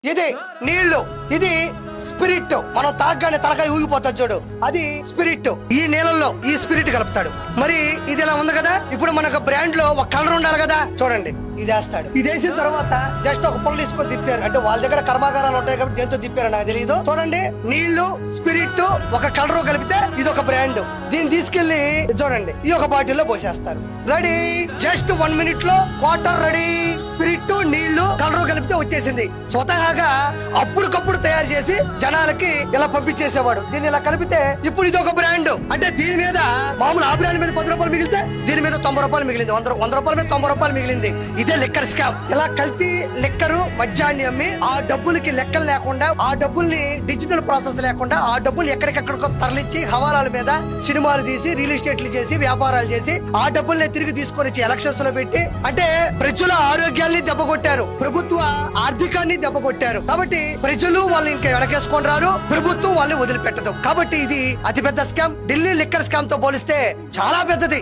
ఇది నీళ్లు, ఇది స్పిరిట్. మనం తాగగానే తలకాయ ఊగిపోతుంది చూడు, అది స్పిరిట్. ఈ నీళ్ళల్లో ఈ స్పిరిట్ కలుపుతాడు. మరి ఇది ఇలా ఉంది కదా, ఇప్పుడు మనకు బ్రాండ్ లో ఒక కలర్ ఉండాలి కదా, చూడండి ఇది వేస్తాడు. ఇది వేసిన తర్వాత జస్ట్ ఒక పొలం తీసుకొని తిప్పారు. అంటే వాళ్ళ దగ్గర కర్మాగారాలు ఉంటాయి కాబట్టి దేంతో తిప్పారు నాకు తెలియదు. చూడండి, నీళ్లు, స్పిరిట్, ఒక కలర్ కలిపితే ఇది ఒక బ్రాండ్. దీన్ని తీసుకెళ్లి చూడండి ఈ ఒక బాటిల్లో పోసేస్తారు. రెడీ, జస్ట్ 1 minute లో వాటర్ రెడీ. స్పిరిట్, నీళ్లు, కలర్ కలిపితే వచ్చేసింది. స్వతహాగా అప్పుడుకప్పుడు తయారు చేసి జనాలకి ఇలా పంపించేసేవాడు. దీన్ని ఇలా కలిపితే ఇప్పుడు ఇది ఒక బ్రాండ్. అంటే దీని మీద మామూలు ఆ బ్రాండ్ మీద 10 రూపాయలు మిగిలితే దీని మీద 90 రూపాయలు మిగిలింది. 100 రూపాయల మీద 90 రూపాయలు మిగిలింది. ఇదే లిక్కర్ స్కామ్. ఇలా కల్తీ లిక్కరు మద్యాన్ని అమ్మి ఆ డబ్బులకి లెక్కలు లేకుండా, ఆ డబ్బుల్ని డిజిటల్ ప్రాసెస్ లేకుండా, ఆ డబ్బులు ఎక్కడికెక్కడికో తరలించి హవాలాల మీద సినిమాలు తీసి, రియల్ ఎస్టేట్లు చేసి, వ్యాపారాలు చేసి, ఆ డబ్బుల్ని తిరిగి తీసుకొని ఎలక్షన్స్ లో పెట్టి, అంటే ప్రజల ఆరోగ్యాన్ని దెబ్బకొట్టారు, ప్రభుత్వ ఆర్థికాన్ని దెబ్బకొట్టారు. కాబట్టి ప్రజలు వాళ్ళు ఇంకా ఎడకేసుకొని రారు, ప్రభుత్వం వాళ్ళు వదిలిపెట్టదు. కాబట్టి ఇది అతిపెద్ద స్కామ్. ఢిల్లీ లిక్కర్ స్కామ్ తో పోలిస్తే చాలా పెద్దది.